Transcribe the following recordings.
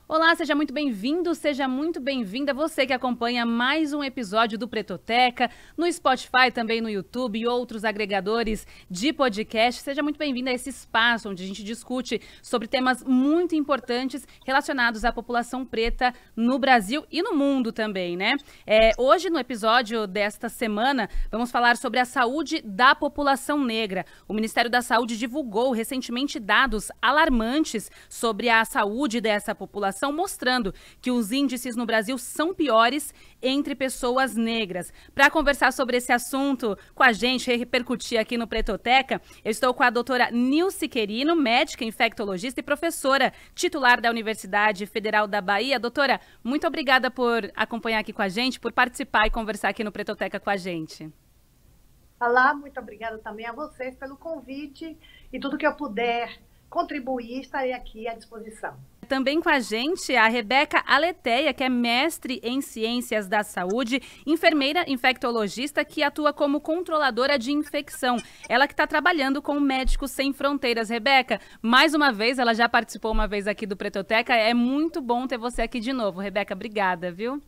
Olá, seja muito bem-vindo, seja muito bem-vinda você que acompanha mais um episódio do Pretoteca, no Spotify, também no YouTube e outros agregadores de podcast. Seja muito bem-vindo a esse espaço onde a gente discute sobre temas muito importantes relacionados à população preta no Brasil e no mundo também, né? Hoje, no episódio desta semana, vamos falar sobre a saúde da população negra. O Ministério da Saúde divulgou recentemente dados alarmantes sobre a saúde dessa população, mostrando que os índices no Brasil são piores entre pessoas negras. Para conversar sobre esse assunto com a gente, repercutir aqui no Pretoteca, eu estou com a doutora Nilce Querino, médica infectologista e professora titular da Universidade Federal da Bahia. Doutora, muito obrigada por acompanhar aqui com a gente, por participar e conversar aqui no Pretoteca com a gente. Olá, muito obrigada também a vocês pelo convite e tudo que eu puder contribuir, estarei aqui à disposição. Também com a gente a Rebeca Aletheia, que é mestre em Ciências da Saúde, enfermeira infectologista que atua como controladora de infecção. Ela que está trabalhando com Médicos Sem Fronteiras. Rebeca, mais uma vez, ela já participou uma vez aqui do Pretoteca. É muito bom ter você aqui de novo. Rebeca, obrigada, viu?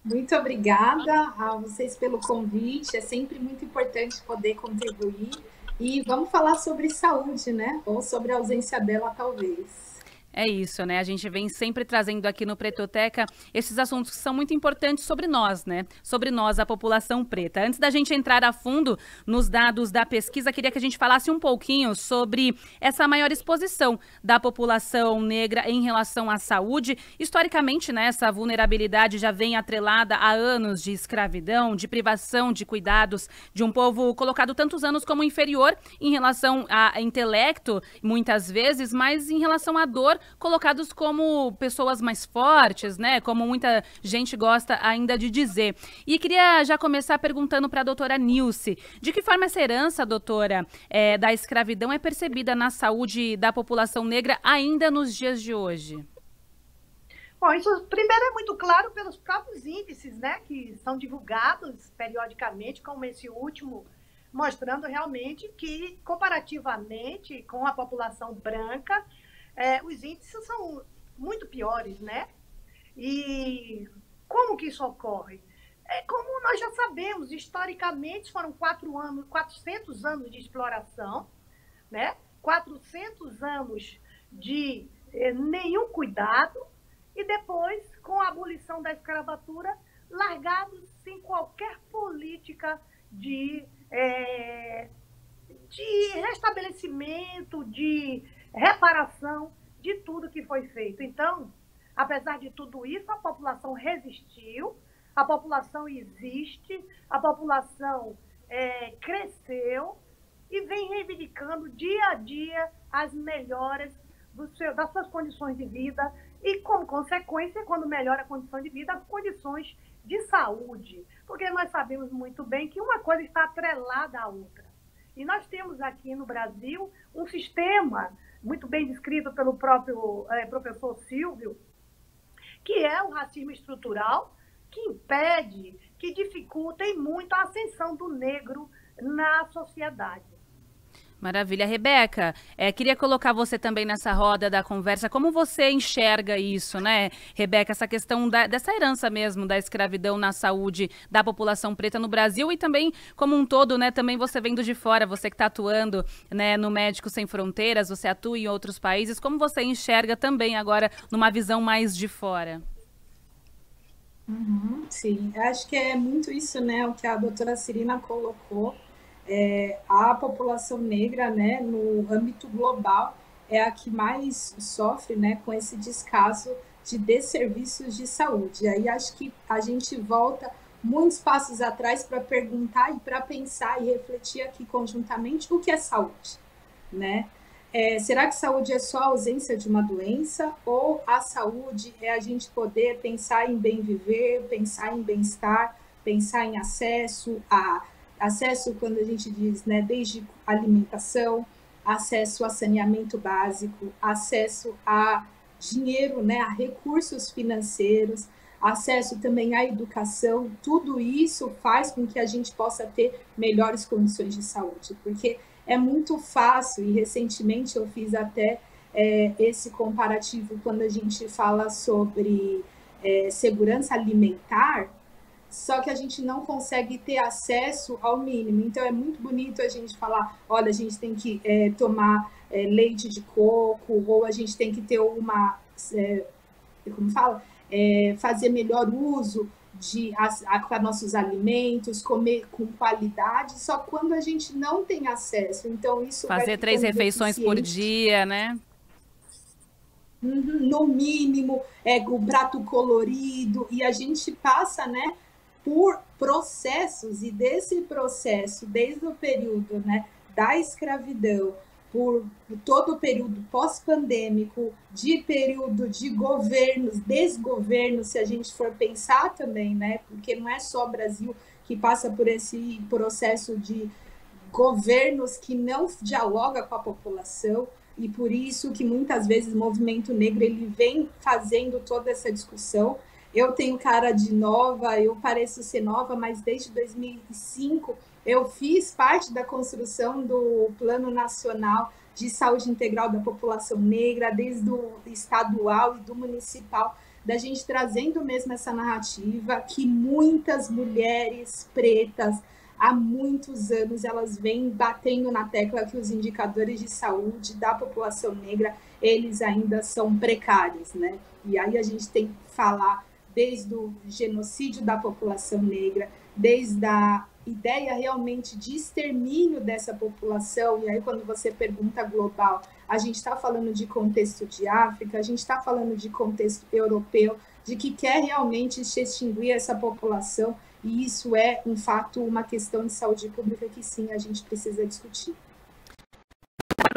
Muito obrigada a vocês pelo convite. É sempre muito importante poder contribuir. E vamos falar sobre saúde, né? Ou sobre a ausência dela, talvez. É isso, né? A gente vem sempre trazendo aqui no Pretoteca esses assuntos que são muito importantes sobre nós, né? Sobre nós, a população preta. Antes da gente entrar a fundo nos dados da pesquisa, queria que a gente falasse um pouquinho sobre essa maior exposição da população negra em relação à saúde. Historicamente, né, essa vulnerabilidade já vem atrelada a anos de escravidão, de privação de cuidados de um povo colocado tantos anos como inferior em relação a intelecto, muitas vezes, mas em relação à dor, colocados como pessoas mais fortes, né? Como muita gente gosta ainda de dizer. E queria já começar perguntando para a doutora Nilce, de que forma essa herança, doutora, da escravidão é percebida na saúde da população negra ainda nos dias de hoje? Bom, isso primeiro é muito claro pelos próprios índices, né? Que são divulgados periodicamente, como esse último, mostrando realmente que, comparativamente com a população branca, os índices são muito piores, né? E como que isso ocorre? Como nós já sabemos, historicamente foram 400 anos de exploração, né? 400 anos de nenhum cuidado, e depois, com a abolição da escravatura, largados sem qualquer política de restabelecimento, de reparação de tudo que foi feito. Então, apesar de tudo isso, a população resistiu, a população existe, a população cresceu e vem reivindicando dia a dia as melhoras das suas condições de vida e, como consequência, quando melhora a condição de vida, as condições de saúde. Porque nós sabemos muito bem que uma coisa está atrelada à outra. E nós temos aqui no Brasil um sistema muito bem descrito pelo próprio professor Silvio, que é o racismo estrutural, que impede, que dificulta e muito a ascensão do negro na sociedade. Maravilha. Rebeca, queria colocar você também nessa roda da conversa. Como você enxerga isso, né, Rebeca, essa questão dessa herança mesmo da escravidão na saúde da população preta no Brasil e também como um todo, né, também você vendo de fora, você que está atuando, né, no Médicos Sem Fronteiras, você atua em outros países, como você enxerga também agora numa visão mais de fora? Sim, acho que é muito isso, né, o que a doutora Cirina colocou. A população negra, né, no âmbito global, é a que mais sofre, né, com esse descaso de desserviços de saúde. Aí acho que a gente volta muitos passos atrás para perguntar e para pensar e refletir aqui conjuntamente o que é saúde, né? Será que saúde é só a ausência de uma doença? Ou a saúde é a gente poder pensar em bem viver, pensar em bem-estar, pensar em acesso quando a gente diz, né, desde alimentação, acesso a saneamento básico, acesso a dinheiro, né, a recursos financeiros, acesso também à educação. Tudo isso faz com que a gente possa ter melhores condições de saúde, porque é muito fácil, e recentemente eu fiz até esse comparativo quando a gente fala sobre segurança alimentar, só que a gente não consegue ter acesso ao mínimo. Então, é muito bonito a gente falar, olha, a gente tem que tomar leite de coco, ou a gente tem que ter uma, como fala? Fazer melhor uso de nossos alimentos, comer com qualidade, só quando a gente não tem acesso. Então, isso fazer 3 refeições por dia, né? No mínimo, o prato colorido, e a gente passa, né, por processos, e desse processo, desde o período, né, da escravidão, por todo o período pós-pandêmico, de período de governos, desgoverno, se a gente for pensar também, né, porque não é só o Brasil que passa por esse processo de governos que não dialoga com a população, e por isso que muitas vezes o movimento negro ele vem fazendo toda essa discussão. Eu tenho cara de nova, eu pareço ser nova, mas desde 2005 eu fiz parte da construção do Plano Nacional de Saúde Integral da População Negra, desde o estadual e do municipal, da gente trazendo mesmo essa narrativa que muitas mulheres pretas, há muitos anos, elas vêm batendo na tecla que os indicadores de saúde da população negra, eles ainda são precários, né? E aí a gente tem que falar desde o genocídio da população negra, desde a ideia realmente de extermínio dessa população, e aí quando você pergunta global, a gente está falando de contexto de África, a gente está falando de contexto europeu, de que quer realmente se extinguir essa população, e isso é, um fato, uma questão de saúde pública que sim, a gente precisa discutir.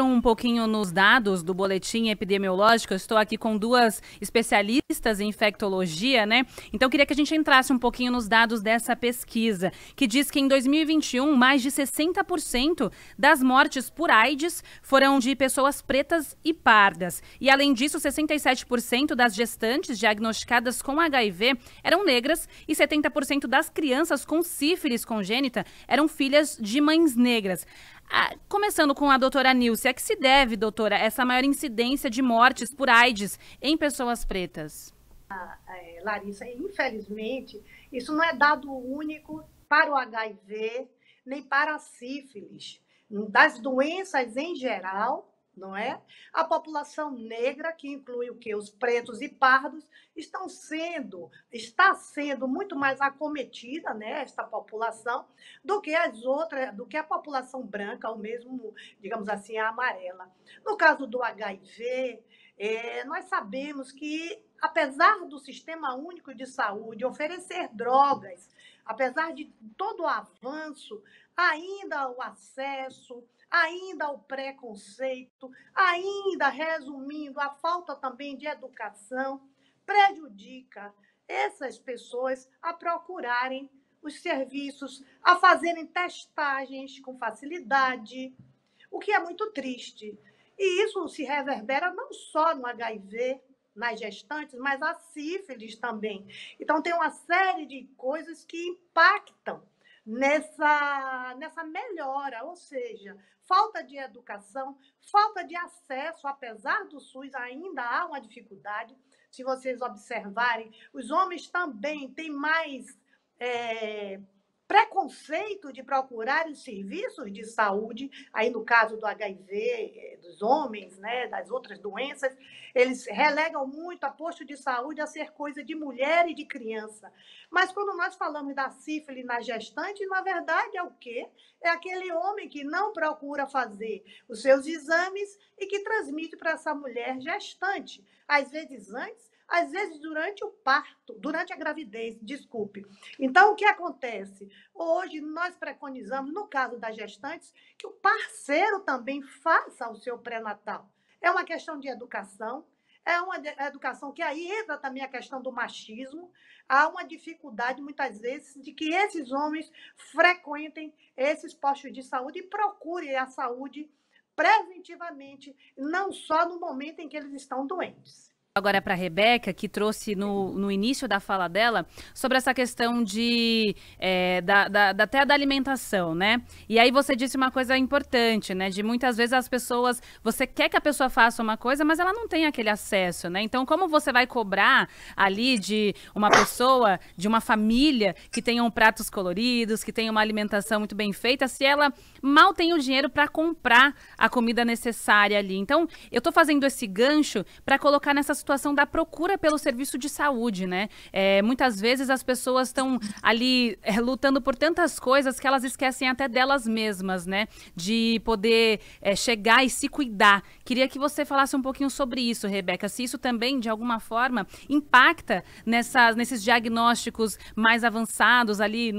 Um pouquinho nos dados do boletim epidemiológico, eu estou aqui com 2 especialistas em infectologia, né? Então, queria que a gente entrasse um pouquinho nos dados dessa pesquisa, que diz que em 2021, mais de 60% das mortes por AIDS foram de pessoas pretas e pardas. E, além disso, 67% das gestantes diagnosticadas com HIV eram negras e 70% das crianças com sífilis congênita eram filhas de mães negras. Começando com a doutora Nilce, a que se deve, doutora, essa maior incidência de mortes por AIDS em pessoas pretas? Larissa, infelizmente, isso não é dado único para o HIV, nem para a sífilis. Das doenças em geral, não é? A população negra, que inclui o quê? Os pretos e pardos, está sendo muito mais acometida, né, esta população, do que as outras, do que a população branca, ou mesmo, digamos assim, a amarela. No caso do HIV, nós sabemos que, apesar do Sistema Único de Saúde oferecer drogas, apesar de todo o avanço, ainda o acesso, ainda o preconceito, ainda, resumindo, a falta também de educação, prejudica essas pessoas a procurarem os serviços, a fazerem testagens com facilidade, o que é muito triste. E isso se reverbera não só no HIV, nas gestantes, mas a sífilis também. Então, tem uma série de coisas que impactam nessa melhora, ou seja, falta de educação, falta de acesso, apesar do SUS ainda há uma dificuldade. Se vocês observarem, os homens também têm mais preconceito de procurar os serviços de saúde, aí no caso do HIV, dos homens, né, das outras doenças, eles relegam muito a posto de saúde a ser coisa de mulher e de criança. Mas quando nós falamos da sífilis na gestante, na verdade é o quê? É aquele homem que não procura fazer os seus exames e que transmite para essa mulher gestante, às vezes antes, às vezes durante o parto, durante a gravidez, desculpe. Então, o que acontece? Hoje, nós preconizamos, no caso das gestantes, que o parceiro também faça o seu pré-natal. É uma questão de educação, é uma educação que aí entra também a questão do machismo. Há uma dificuldade, muitas vezes, de que esses homens frequentem esses postos de saúde e procurem a saúde preventivamente, não só no momento em que eles estão doentes. Agora para a Rebeca, que trouxe no início da fala dela, sobre essa questão até da alimentação, né? E aí você disse uma coisa importante, né? De muitas vezes as pessoas, você quer que a pessoa faça uma coisa, mas ela não tem aquele acesso, né? Então, como você vai cobrar ali de uma pessoa, de uma família que tenham pratos coloridos, que tenha uma alimentação muito bem feita, se ela mal tem o dinheiro para comprar a comida necessária ali? Então, eu estou fazendo esse gancho para colocar nessa situação da procura pelo serviço de saúde, né? Muitas vezes as pessoas estão ali lutando por tantas coisas que elas esquecem até delas mesmas, né? De poder chegar e se cuidar. Queria que você falasse um pouquinho sobre isso, Rebeca, se isso também, de alguma forma, impacta nesses diagnósticos mais avançados ali,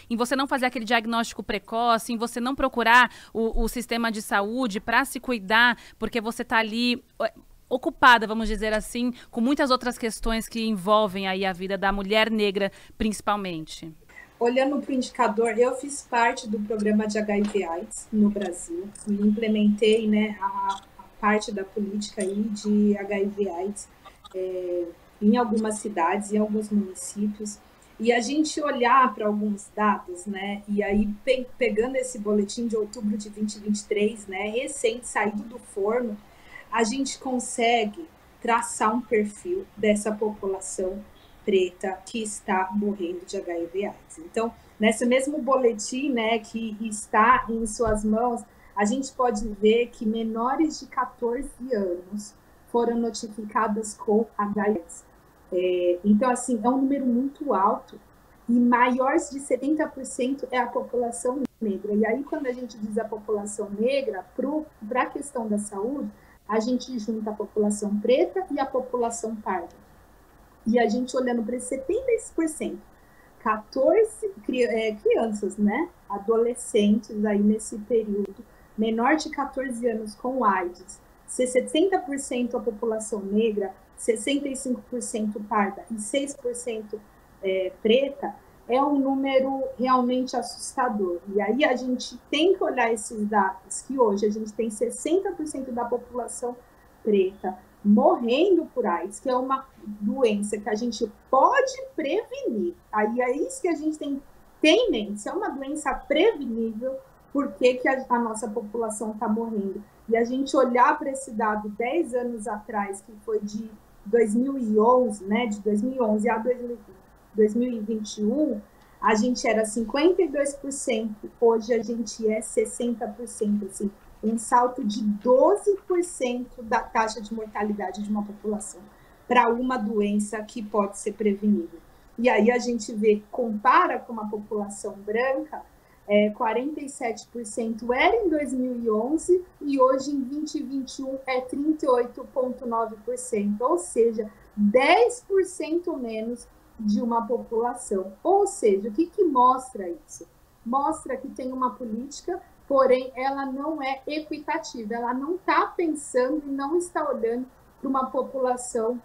em você não fazer aquele diagnóstico precoce, em você não procurar o sistema de saúde para se cuidar, porque você está ali ocupada, vamos dizer assim, com muitas outras questões que envolvem aí a vida da mulher negra, principalmente. Olhando para o indicador, eu fiz parte do programa de HIV/AIDS no Brasil e implementei, né, a parte da política aí de HIV/AIDS em algumas cidades, em alguns municípios. E a gente olhar para alguns dados, né, e aí pegando esse boletim de outubro de 2023, né, recente, saído do forno, a gente consegue traçar um perfil dessa população preta que está morrendo de HIV/AIDS. Então, nesse mesmo boletim, né, que está em suas mãos, a gente pode ver que menores de 14 anos foram notificadas com HIV/AIDS. Então, assim, é um número muito alto e maiores de 70% é a população negra. E aí, quando a gente diz a população negra, para a questão da saúde, a gente junta a população preta e a população parda. E a gente olhando para esse 70%, 14 crianças, né, adolescentes aí nesse período, menor de 14 anos com AIDS, 60% a população negra, 65% parda e 6% preta, é um número realmente assustador. E aí a gente tem que olhar esses dados, que hoje a gente tem 60% da população preta morrendo por AIDS, que é uma doença que a gente pode prevenir. Aí é isso que a gente tem em mente. Se é uma doença prevenível, por que a nossa população está morrendo? E a gente olhar para esse dado 10 anos atrás, que foi de 2011, né, de 2011 a 2021, a gente era 52%, hoje a gente é 60%, assim, um salto de 12% da taxa de mortalidade de uma população para uma doença que pode ser prevenível. E aí a gente vê, compara com uma população branca, 47% era em 2011 e hoje em 2021 é 38,9%, ou seja, 10% menos de uma população. Ou seja, o que mostra isso? Mostra que tem uma política, porém ela não é equitativa, ela não está pensando e não está olhando para uma população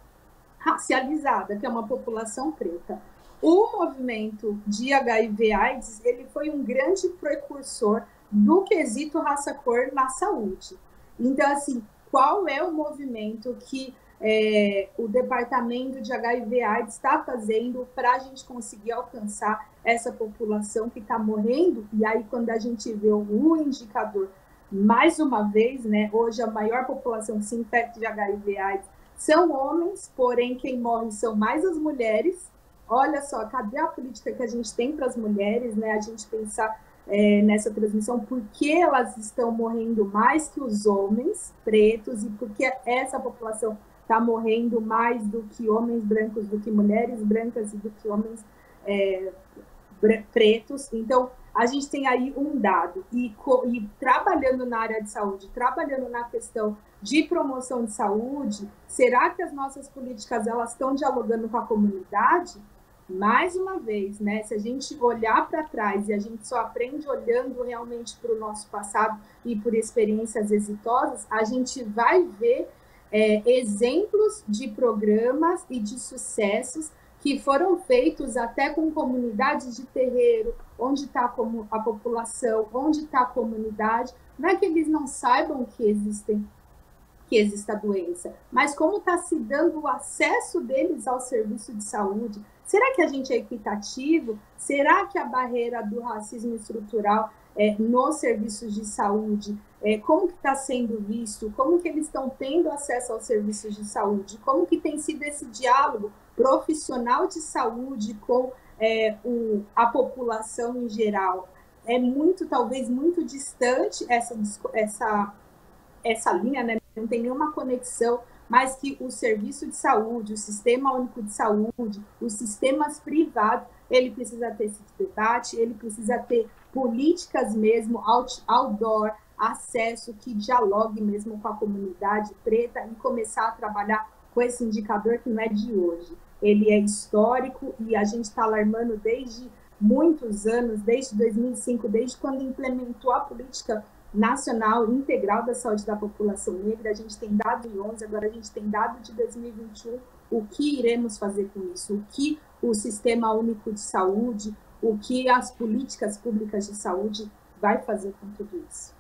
racializada, que é uma população preta. O movimento de HIV/AIDS, ele foi um grande precursor do quesito raça-cor na saúde. Então, assim, qual é o movimento que o departamento de HIV/AIDS está fazendo para a gente conseguir alcançar essa população que está morrendo? E aí, quando a gente vê o indicador, mais uma vez, né, hoje a maior população que se infecta de HIV/AIDS são homens, porém quem morre são mais as mulheres. Olha só, cadê a política que a gente tem para as mulheres, né? A gente pensar nessa transmissão, por que elas estão morrendo mais que os homens pretos e por que essa população está morrendo mais do que homens brancos, do que mulheres brancas e do que homens pretos. Então, a gente tem aí um dado. E trabalhando na área de saúde, trabalhando na questão de promoção de saúde, será que as nossas políticas elas estão dialogando com a comunidade? Mais uma vez, né? Se a gente olhar para trás e a gente só aprende olhando realmente para o nosso passado e por experiências exitosas, a gente vai ver exemplos de programas e de sucessos que foram feitos até com comunidades de terreiro, onde está a população, onde está a comunidade. Não é que eles não saibam que existem que exista doença, mas como está se dando o acesso deles ao serviço de saúde. Será que a gente é equitativo? Será que a barreira do racismo estrutural nos serviços de saúde, como que está sendo visto? Como que eles estão tendo acesso aos serviços de saúde? Como que tem sido esse diálogo profissional de saúde com a população em geral? É muito, talvez, muito distante essa linha, né? Não tem nenhuma conexão, mas que o serviço de saúde, o sistema único de saúde, os sistemas privados, ele precisa ter esse debate, ele precisa ter políticas mesmo, outdoor, acesso, que dialogue mesmo com a comunidade preta e começar a trabalhar com esse indicador que não é de hoje. Ele é histórico e a gente está alarmando desde muitos anos, desde 2005, desde quando implementou a política nacional integral da saúde da população negra. A gente tem dado de 11, agora a gente tem dado de 2021. O que iremos fazer com isso? O que o Sistema Único de Saúde, o que as políticas públicas de saúde vai fazer com tudo isso?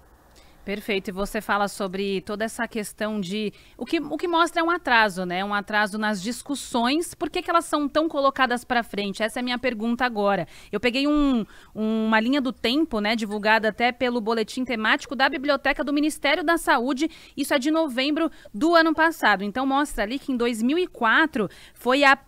Perfeito. E você fala sobre toda essa questão de... O que mostra é um atraso, né? Um atraso nas discussões. Por que elas são tão colocadas para frente? Essa é a minha pergunta agora. Eu peguei uma linha do tempo, né? Divulgada até pelo boletim temático da Biblioteca do Ministério da Saúde. Isso é de novembro do ano passado. Então, mostra ali que em 2004 foi a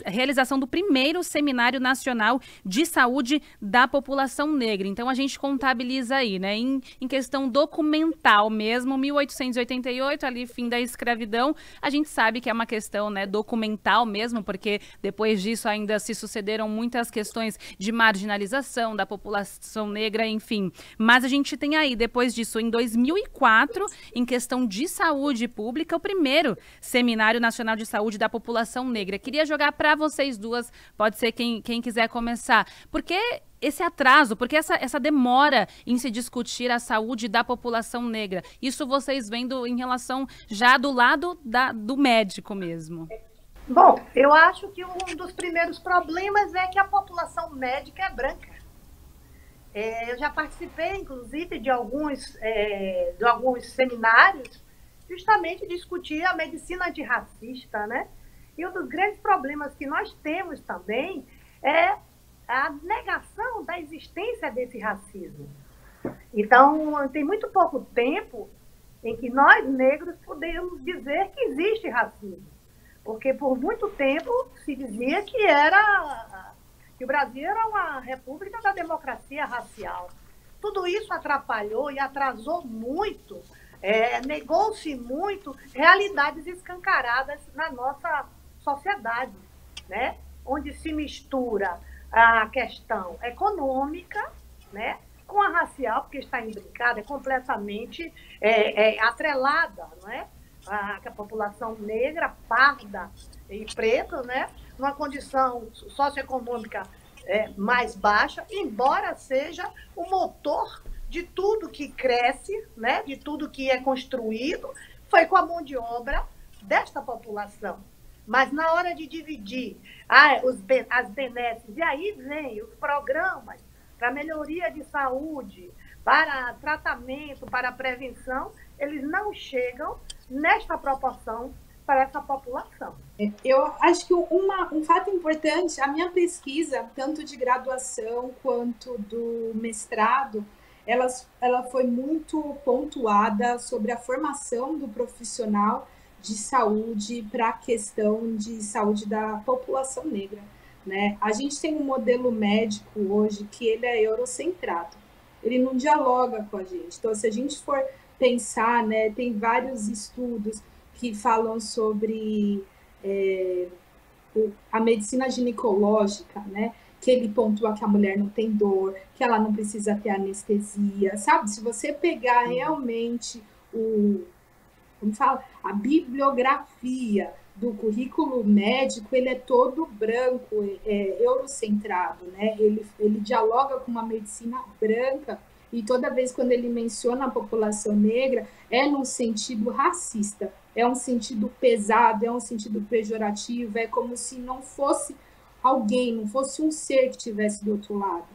realização do primeiro Seminário Nacional de Saúde da População Negra. Então, a gente contabiliza aí, né? Em questão documental mesmo, 1888, ali, fim da escravidão, a gente sabe que é uma questão, né, documental mesmo, porque depois disso ainda se sucederam muitas questões de marginalização da população negra, enfim. Mas a gente tem aí, depois disso, em 2004, em questão de saúde pública, o primeiro Seminário Nacional de Saúde da População Negra. Queria jogar para vocês duas, pode ser quem quiser começar. Porque esse atraso, porque essa demora em se discutir a saúde da população negra? Isso vocês vendo em relação já do lado do médico mesmo. Bom, eu acho que um dos primeiros problemas é que a população médica é branca. Eu já participei, inclusive, de alguns seminários, justamente discutir a medicina antirracista, né? E um dos grandes problemas que nós temos também é a negação da existência desse racismo. Então, tem muito pouco tempo em que nós, negros, podemos dizer que existe racismo. Porque, por muito tempo, se dizia que o Brasil era uma república da democracia racial. Tudo isso atrapalhou e atrasou muito, negou-se muito realidades escancaradas na nossa sociedade, né? Onde se mistura a questão econômica, né, com a racial, porque está imbricada, é completamente atrelada, não é? A população negra, parda e preta, né, numa condição socioeconômica mais baixa, embora seja o motor de tudo que cresce, né, de tudo que é construído, foi com a mão de obra desta população. Mas na hora de dividir as benesses, e aí vem os programas para melhoria de saúde, para tratamento, para prevenção, eles não chegam nesta proporção para essa população. Eu acho que um fato importante, a minha pesquisa, tanto de graduação quanto do mestrado, ela foi muito pontuada sobre a formação do profissional de saúde para a questão de saúde da população negra, né? A gente tem um modelo médico hoje que ele é eurocentrado, ele não dialoga com a gente. Então, se a gente for pensar, né, tem vários estudos que falam sobre a medicina ginecológica, né? Que ele pontua que a mulher não tem dor, que ela não precisa ter anestesia, sabe? Se você pegar realmente a bibliografia do currículo médico, ele é todo branco, eurocentrado, né? Ele dialoga com uma medicina branca, e toda vez quando ele menciona a população negra, é num sentido racista, é um sentido pesado, é um sentido pejorativo, é como se não fosse alguém, não fosse um ser que estivesse do outro lado.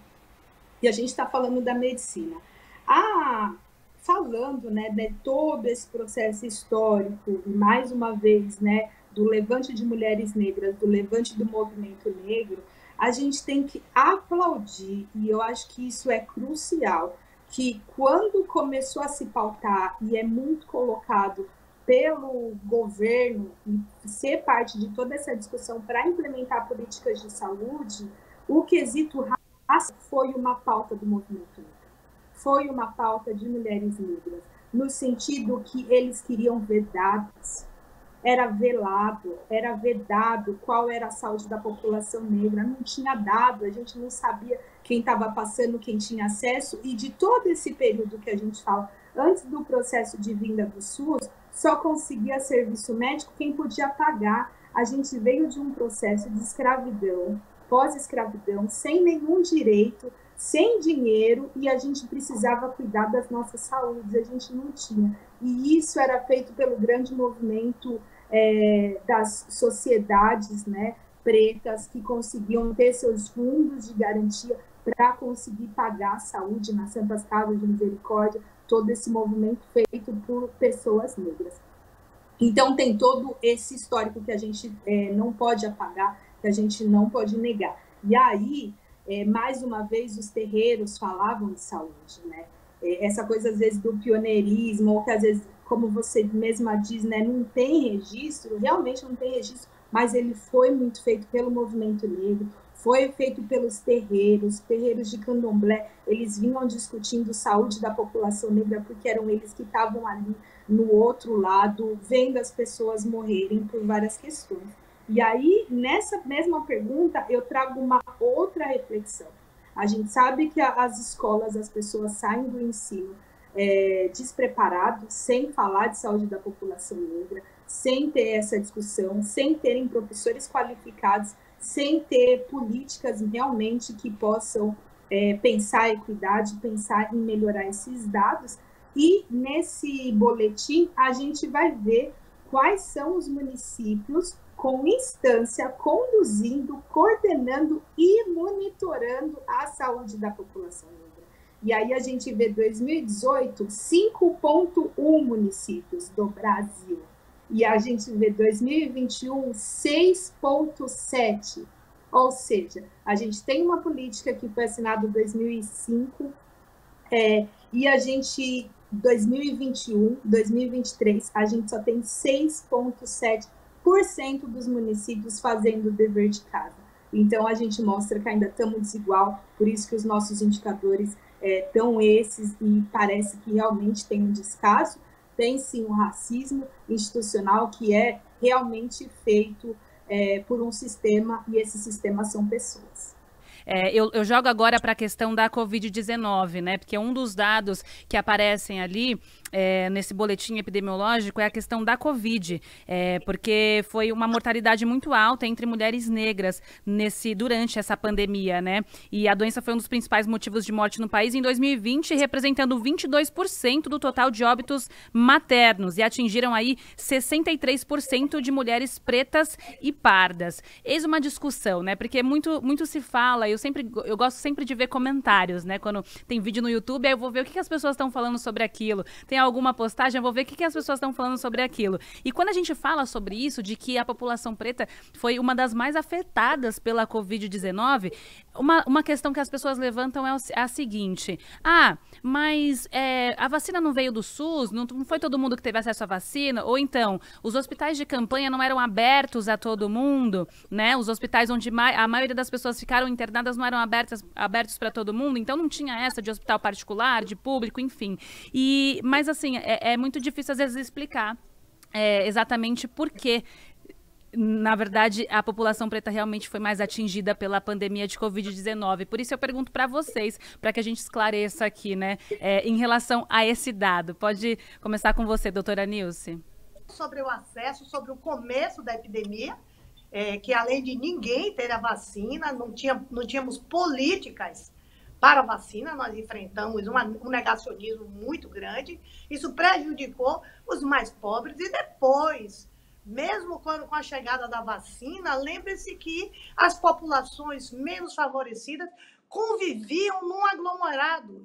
E a gente está falando da medicina. falando, né, de todo esse processo histórico, e mais uma vez, né, do levante de mulheres negras, do levante do movimento negro, a gente tem que aplaudir, e eu acho que isso é crucial, que quando começou a se pautar, e é muito colocado pelo governo, e ser parte de toda essa discussão para implementar políticas de saúde, o quesito raça foi uma pauta do movimento negro. Foi uma pauta de mulheres negras, no sentido que eles queriam ver dados. Era velado, era vedado qual era a saúde da população negra, não tinha dado, a gente não sabia quem estava passando, quem tinha acesso, e de todo esse período que a gente fala, antes do processo de vinda do SUS, só conseguia serviço médico quem podia pagar. A gente veio de um processo de escravidão, pós-escravidão, sem nenhum direito, sem dinheiro, e a gente precisava cuidar das nossas saúdes, a gente não tinha. E isso era feito pelo grande movimento das sociedades, né, pretas, que conseguiam ter seus fundos de garantia para conseguir pagar a saúde nas Santas Casas de Misericórdia, todo esse movimento feito por pessoas negras. Então tem todo esse histórico que a gente não pode apagar, que a gente não pode negar. E aí, mais uma vez, os terreiros falavam de saúde, né? Essa coisa, às vezes, do pioneirismo, ou que, às vezes, como você mesma diz, né, não tem registro, realmente não tem registro, mas ele foi muito feito pelo movimento negro, foi feito pelos terreiros de candomblé, eles vinham discutindo saúde da população negra, porque eram eles que estavam ali no outro lado, vendo as pessoas morrerem por várias questões. E aí, nessa mesma pergunta, eu trago uma outra reflexão. A gente sabe que as escolas, as pessoas saem do ensino despreparados, sem falar de saúde da população negra, sem ter essa discussão, sem terem professores qualificados, sem ter políticas realmente que possam pensar a equidade, pensar em melhorar esses dados. E nesse boletim a gente vai ver quais são os municípios com instância conduzindo, coordenando e monitorando a saúde da população negra. E aí a gente vê 2018, 5,1 municípios do Brasil. E a gente vê 2021, 6,7. Ou seja, a gente tem uma política que foi assinada em 2005, e a gente, 2021, 2023, a gente só tem 6,7% dos municípios fazendo o dever de casa. Então, a gente mostra que ainda estamos desigual, por isso que os nossos indicadores estão esses, e parece que realmente tem um descaso, tem sim um racismo institucional que é realmente feito por um sistema, e esse sistema são pessoas. Eu jogo agora para a questão da Covid-19, né? Porque um dos dados que aparecem ali nesse boletim epidemiológico é a questão da Covid, porque foi uma mortalidade muito alta entre mulheres negras durante essa pandemia, né? E a doença foi um dos principais motivos de morte no país em 2020, representando 22% do total de óbitos maternos, e atingiram aí 63% de mulheres pretas e pardas. Eis uma discussão, né? Porque muito se fala, eu gosto sempre de ver comentários, né? Quando tem vídeo no YouTube, aí eu vou ver o que as pessoas estão falando sobre aquilo. Tem alguma postagem, eu vou ver o que as pessoas estão falando sobre aquilo. E quando a gente fala sobre isso, de que a população preta foi uma das mais afetadas pela Covid-19, uma questão que as pessoas levantam é a seguinte: mas a vacina não veio do SUS, não foi todo mundo que teve acesso à vacina, ou então, os hospitais de campanha não eram abertos a todo mundo, né? Os hospitais onde a maioria das pessoas ficaram internadas não eram abertos para todo mundo, então não tinha essa de hospital particular, de público, enfim. Mas assim, é muito difícil às vezes explicar exatamente por quê. Na verdade, a população preta realmente foi mais atingida pela pandemia de Covid-19. Por isso eu pergunto para vocês, para que a gente esclareça aqui, né, em relação a esse dado. Pode começar com você, doutora Nilce. Sobre o acesso, sobre o começo da epidemia, que além de ninguém ter a vacina, não tínhamos políticas para a vacina, nós enfrentamos um negacionismo muito grande, isso prejudicou os mais pobres, e depois, mesmo com a chegada da vacina, lembre-se que as populações menos favorecidas conviviam num aglomerado,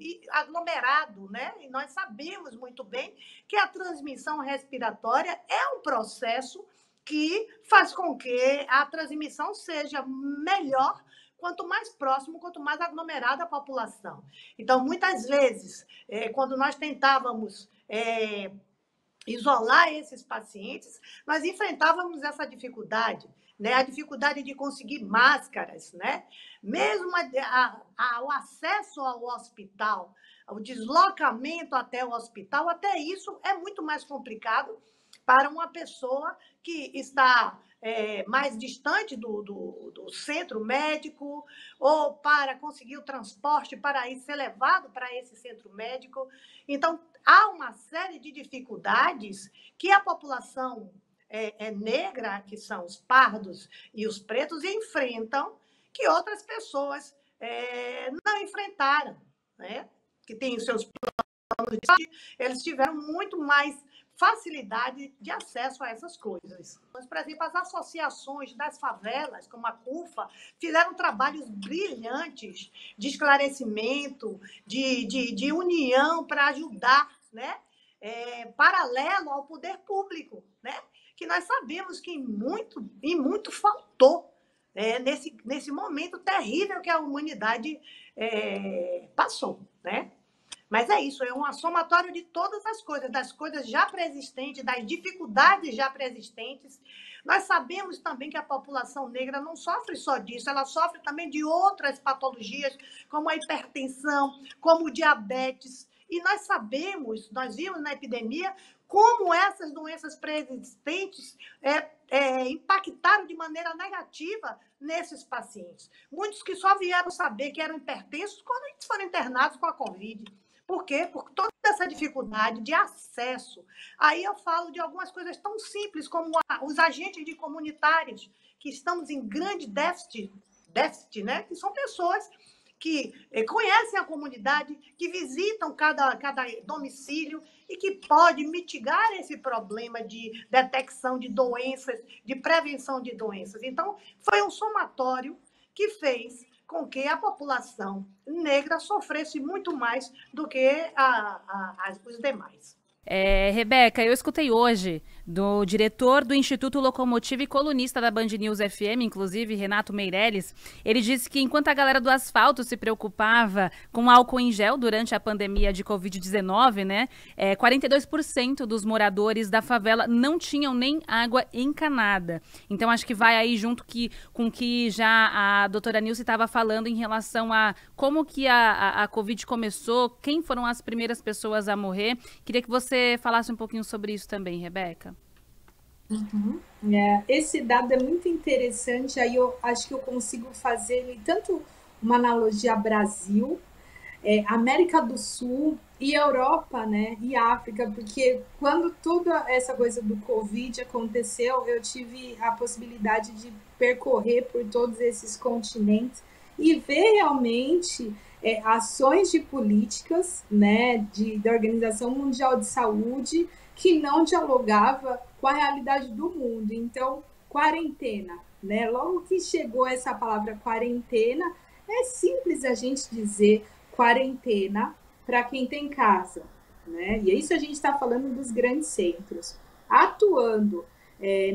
né? E nós sabemos muito bem que a transmissão respiratória é um processo que faz com que a transmissão seja melhor quanto mais próximo, quanto mais aglomerada a população. Então, muitas vezes, quando nós tentávamos isolar esses pacientes, nós enfrentávamos essa dificuldade, né? A dificuldade de conseguir máscaras, né? Mesmo o acesso ao hospital, o deslocamento até o hospital, até isso é muito mais complicado para uma pessoa que está mais distante do centro médico, ou para conseguir o transporte para ser levado para esse centro médico. Então, há uma série de dificuldades que a população negra, que são os pardos e os pretos, enfrentam, que outras pessoas não enfrentaram, né? Que têm os seus planos de saúde, eles tiveram muito mais facilidade de acesso a essas coisas. Mas, por exemplo, as associações das favelas, como a CUFA, fizeram trabalhos brilhantes de esclarecimento, de união para ajudar, né? Paralelo ao poder público, né? Que nós sabemos que muito faltou nesse momento terrível que a humanidade passou, né? Mas é isso, é um somatório de todas as coisas, das coisas já preexistentes, das dificuldades já preexistentes. Nós sabemos também que a população negra não sofre só disso, ela sofre também de outras patologias, como a hipertensão, como o diabetes. E nós sabemos, nós vimos na epidemia, como essas doenças preexistentes impactaram de maneira negativa nesses pacientes. Muitos que só vieram saber que eram hipertensos quando eles foram internados com a Covid. Por quê? Por toda essa dificuldade de acesso. Aí eu falo de algumas coisas tão simples como os agentes de comunitários, que estamos em grande déficit, né? Que são pessoas que conhecem a comunidade, que visitam cada domicílio e que pode mitigar esse problema de detecção de doenças, de prevenção de doenças. Então, foi um somatório que fez com que a população negra sofresse muito mais do que os demais. Rebeca, eu escutei hoje do diretor do Instituto Locomotiva e colunista da Band News FM, inclusive, Renato Meirelles. Ele disse que enquanto a galera do asfalto se preocupava com álcool em gel durante a pandemia de Covid-19, né, 42% dos moradores da favela não tinham nem água encanada. Então, acho que vai aí junto com o que já a doutora Nilce estava falando em relação a como que a Covid começou, quem foram as primeiras pessoas a morrer. Queria que você falasse um pouquinho sobre isso também, Rebeca. Uhum. Esse dado é muito interessante, aí eu acho que eu consigo fazer tanto uma analogia Brasil, América do Sul e Europa, né, e África, porque quando toda essa coisa do Covid aconteceu, eu tive a possibilidade de percorrer por todos esses continentes e ver realmente ações de políticas, né, da Organização Mundial de Saúde que não dialogava com a realidade do mundo. Então, quarentena, né? Logo que chegou essa palavra quarentena, é simples a gente dizer quarentena para quem tem casa, né? E isso a gente está falando dos grandes centros. Atuando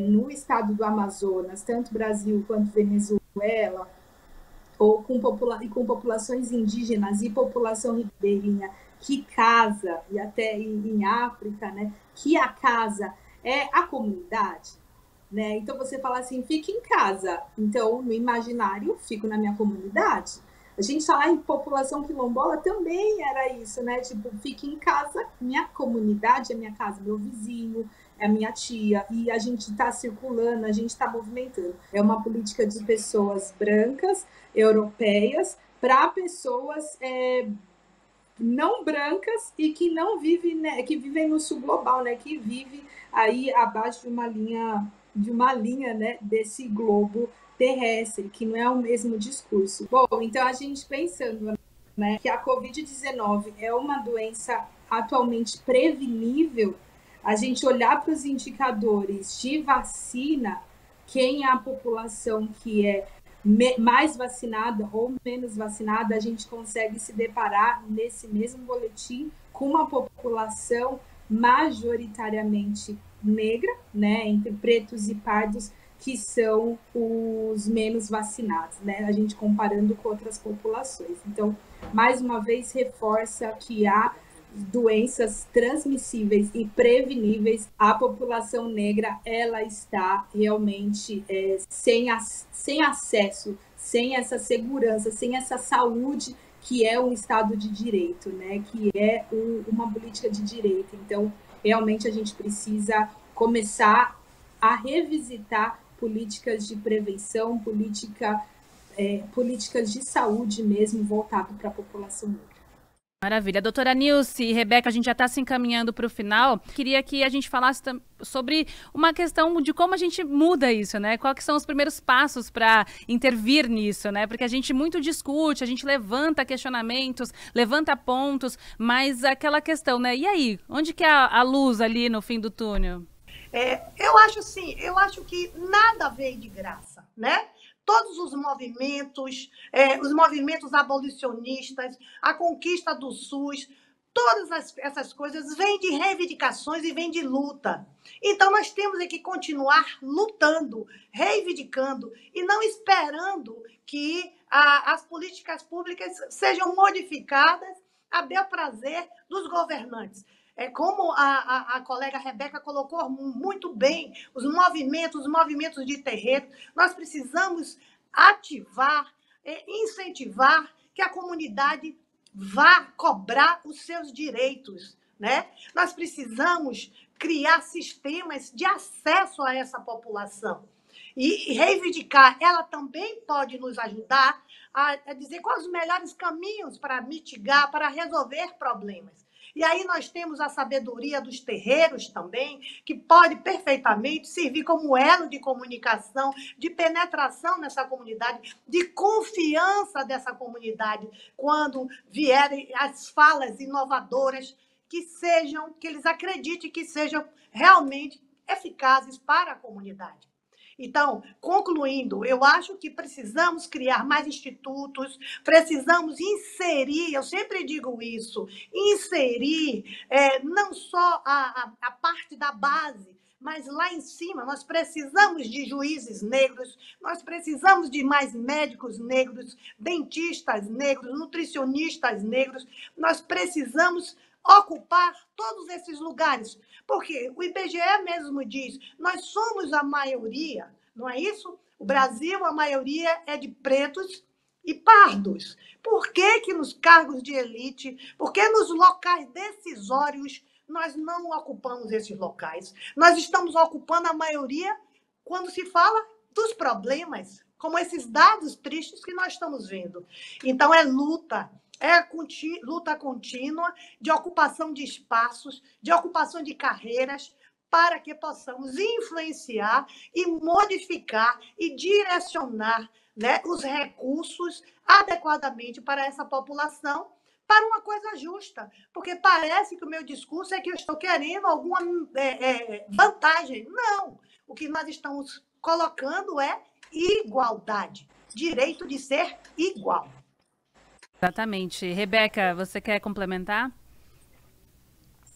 no estado do Amazonas, tanto Brasil quanto Venezuela, ou com populações indígenas e população ribeirinha que casa, e até em África, né, que a casa é a comunidade, né? Então você fala assim, fique em casa. Então, no imaginário, fico na minha comunidade. A gente falar em população quilombola também era isso, né? Tipo, fique em casa, minha comunidade é minha casa, meu vizinho, é a minha tia, e a gente está circulando, a gente está movimentando. É uma política de pessoas brancas, europeias, para pessoas não brancas e que não vivem, né, que vivem no sul global, né, que vive aí abaixo de uma linha, né, desse globo terrestre, que não é o mesmo discurso. Bom, então a gente pensando, né, que a Covid-19 é uma doença atualmente prevenível, a gente olhar para os indicadores de vacina, quem é a população que é mais vacinada ou menos vacinada, a gente consegue se deparar nesse mesmo boletim com uma população majoritariamente negra, né, entre pretos e pardos, que são os menos vacinados, né, a gente comparando com outras populações. Então, mais uma vez, reforça que há doenças transmissíveis e preveníveis. A população negra, ela está realmente sem acesso, sem essa segurança, sem essa saúde que é um Estado de Direito, né? Que é uma política de direito. Então, realmente a gente precisa começar a revisitar políticas de prevenção, políticas de saúde mesmo voltado para a população negra. Maravilha. Doutora Nilce e Rebeca, a gente já está se encaminhando para o final. Queria que a gente falasse sobre uma questão de como a gente muda isso, né? Quais que são os primeiros passos para intervir nisso, né? Porque a gente muito discute, a gente levanta questionamentos, levanta pontos, mas aquela questão, né? E aí, onde que é a luz ali no fim do túnel? Eu acho assim, eu acho que nada veio de graça, né? Todos os movimentos abolicionistas, a conquista do SUS, todas essas coisas vêm de reivindicações e vêm de luta. Então, nós temos que continuar lutando, reivindicando e não esperando que as políticas públicas sejam modificadas a bel prazer dos governantes. Como a colega Rebeca colocou muito bem, os movimentos de terreiro, nós precisamos ativar, incentivar que a comunidade vá cobrar os seus direitos, né? Nós precisamos criar sistemas de acesso a essa população. E reivindicar, ela também pode nos ajudar a dizer quais os melhores caminhos para mitigar, para resolver problemas. E aí nós temos a sabedoria dos terreiros também, que pode perfeitamente servir como elo de comunicação, de penetração nessa comunidade, de confiança dessa comunidade, quando vierem as falas inovadoras, que eles acreditem que sejam realmente eficazes para a comunidade. Então, concluindo, eu acho que precisamos criar mais institutos, precisamos inserir, eu sempre digo isso, inserir não só a parte da base, mas lá em cima nós precisamos de juízes negros, nós precisamos de mais médicos negros, dentistas negros, nutricionistas negros, nós precisamos ocupar todos esses lugares, porque o IBGE mesmo diz, nós somos a maioria, não é isso? O Brasil, a maioria é de pretos e pardos. Por que que nos cargos de elite, por que nos locais decisórios nós não ocupamos esses locais? Nós estamos ocupando a maioria quando se fala dos problemas, como esses dados tristes que nós estamos vendo. Então, é luta contínua de ocupação de espaços, de ocupação de carreiras, para que possamos influenciar e modificar e direcionar, né, os recursos adequadamente para essa população, para uma coisa justa. Porque parece que o meu discurso é que eu estou querendo alguma vantagem. Não! O que nós estamos colocando é igualdade, direito de ser igual. Exatamente. Rebeca, você quer complementar?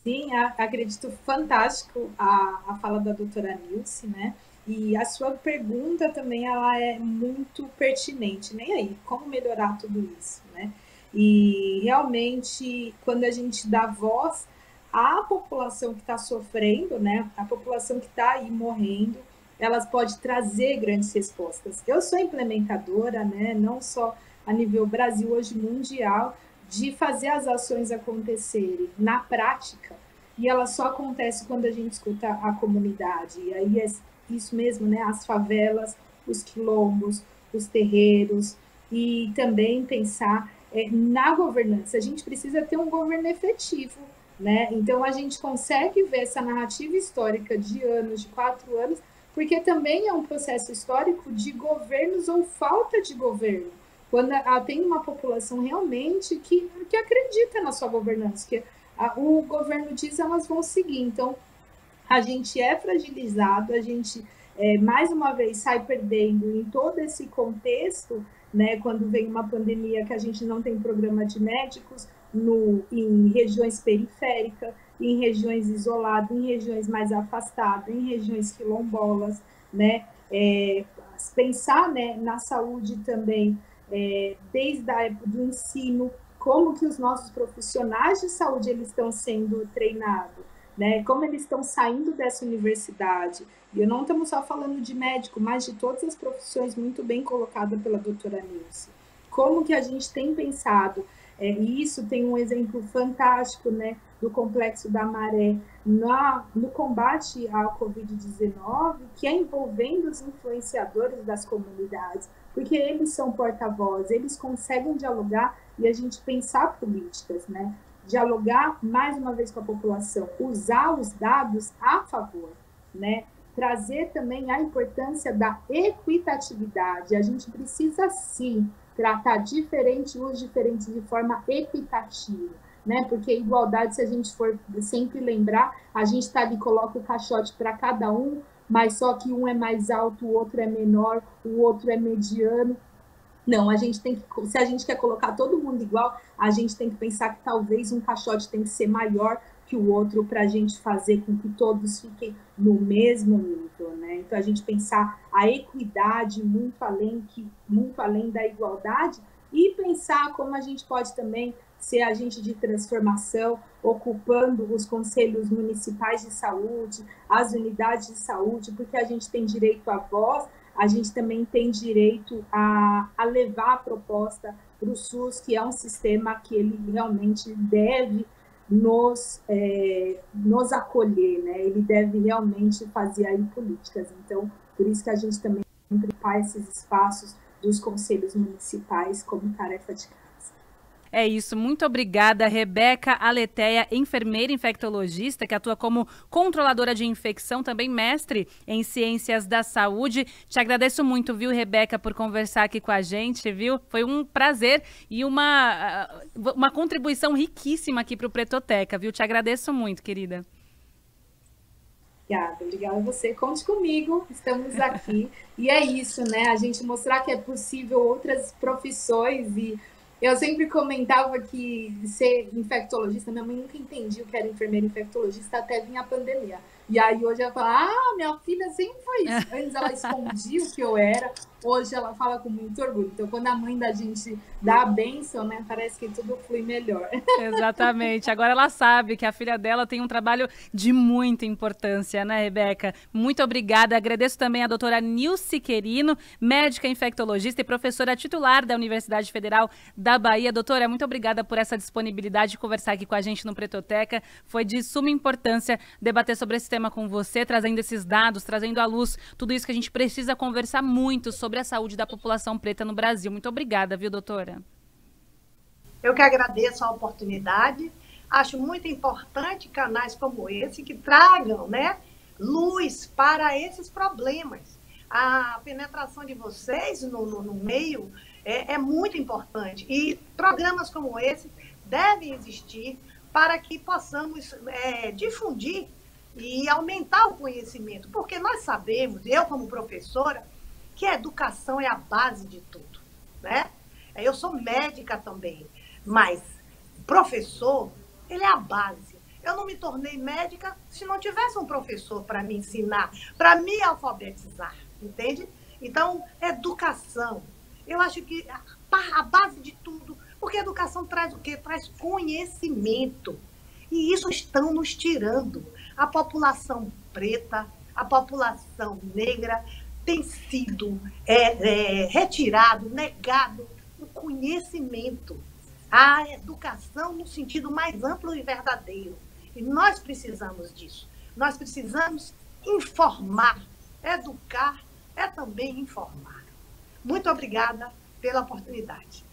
Sim, acredito fantástico a fala da doutora Nilce, né? E a sua pergunta também ela é muito pertinente, né? E aí, como melhorar tudo isso, né? E realmente, quando a gente dá voz à população que está sofrendo, né? A população que está aí morrendo, elas podem trazer grandes respostas. Eu sou implementadora, né? Não só a nível Brasil, hoje mundial, de fazer as ações acontecerem na prática, e ela só acontece quando a gente escuta a comunidade, e aí é isso mesmo, né? As favelas, os quilombos, os terreiros, e também pensar na governança. A gente precisa ter um governo efetivo, né? Então a gente consegue ver essa narrativa histórica de anos, de 4 anos, porque também é um processo histórico de governos ou falta de governo. Quando tem uma população realmente que acredita na sua governança, que o governo diz, elas vão seguir. Então, a gente é fragilizado, a gente mais uma vez sai perdendo em todo esse contexto, né, quando vem uma pandemia que a gente não tem programa de médicos em regiões periféricas, em regiões isoladas, em regiões mais afastadas, em regiões quilombolas, né? Pensar, né, na saúde também, desde a época do ensino, como que os nossos profissionais de saúde eles estão sendo treinados, né? Como eles estão saindo dessa universidade. E eu não estamos só falando de médico, mas de todas as profissões muito bem colocadas pela doutora Nilce. Como que a gente tem pensado, e isso tem um exemplo fantástico, né, do Complexo da Maré, no combate à Covid-19, que é envolvendo os influenciadores das comunidades, porque eles são porta-voz, eles conseguem dialogar e a gente pensar políticas, né? Dialogar mais uma vez com a população, usar os dados a favor, né? Trazer também a importância da equitatividade. A gente precisa, sim, tratar os diferentes de forma equitativa, né? Porque igualdade, se a gente for sempre lembrar, a gente tá ali, coloca o caixote para cada um, mas só que um é mais alto, o outro é menor, o outro é mediano. Não, a gente tem que, se a gente quer colocar todo mundo igual, a gente tem que pensar que talvez um caixote tem que ser maior que o outro para a gente fazer com que todos fiquem no mesmo nível, né? Então a gente pensar a equidade muito além da igualdade e pensar como a gente pode também ser agente de transformação, ocupando os conselhos municipais de saúde, as unidades de saúde, porque a gente tem direito à voz, a gente também tem direito a levar a proposta para o SUS, que é um sistema que ele realmente deve nos acolher, né? Ele deve realmente fazer aí políticas. Então, por isso que a gente também faz esses espaços dos conselhos municipais como tarefa de casa. É isso, muito obrigada, Rebeca Aletheia, enfermeira infectologista, que atua como controladora de infecção, também mestre em ciências da saúde. Te agradeço muito, viu, Rebeca, por conversar aqui com a gente, viu? Foi um prazer e uma contribuição riquíssima aqui para o Pretoteca, viu? Te agradeço muito, querida. Obrigada a você. Conte comigo, estamos aqui. E é isso, né? A gente mostrar que é possível outras profissões e eu sempre comentava que ser infectologista, minha mãe nunca entendia o que era enfermeira infectologista até vir a pandemia. E aí hoje ela fala, minha filha sempre foi isso. Antes ela escondia o que eu era, hoje ela fala com muito orgulho. Então quando a mãe da gente dá a bênção, né, parece que tudo flui melhor. Exatamente. Agora ela sabe que a filha dela tem um trabalho de muita importância, né, Rebeca? Muito obrigada. Agradeço também a doutora Nilce Querino, médica infectologista e professora titular da Universidade Federal da Bahia. Doutora, muito obrigada por essa disponibilidade de conversar aqui com a gente no Pretoteca. Foi de suma importância debater sobre esse tema com você, trazendo esses dados, trazendo à luz tudo isso que a gente precisa conversar muito sobre a saúde da população preta no Brasil. Muito obrigada, viu, doutora? Eu que agradeço a oportunidade. Acho muito importante canais como esse que tragam, né, luz para esses problemas. A penetração de vocês no meio é muito importante. E programas como esse devem existir para que possamos difundir e aumentar o conhecimento. Porque nós sabemos, eu como professora, que a educação é a base de tudo, né? Eu sou médica também, mas professor, ele é a base. Eu não me tornei médica se não tivesse um professor para me ensinar, para me alfabetizar, entende? Então, educação. Eu acho que a base de tudo, porque a educação traz o quê? Traz conhecimento. E isso estão nos tirando. A população preta, a população negra tem sido retirado, negado o conhecimento, a educação no sentido mais amplo e verdadeiro. E nós precisamos disso. Nós precisamos informar. Educar é também informar. Muito obrigada pela oportunidade.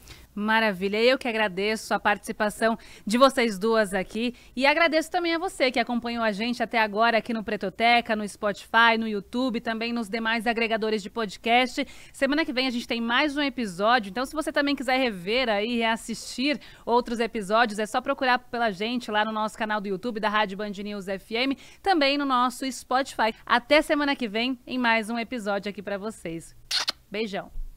Maravilha, eu que agradeço a participação de vocês duas aqui e agradeço também a você que acompanhou a gente até agora aqui no Pretoteca, no Spotify, no YouTube, também nos demais agregadores de podcast. Semana que vem a gente tem mais um episódio, então se você também quiser rever aí, reassistir outros episódios, é só procurar pela gente lá no nosso canal do YouTube da Rádio Band News FM, também no nosso Spotify. Até semana que vem em mais um episódio aqui para vocês. Beijão!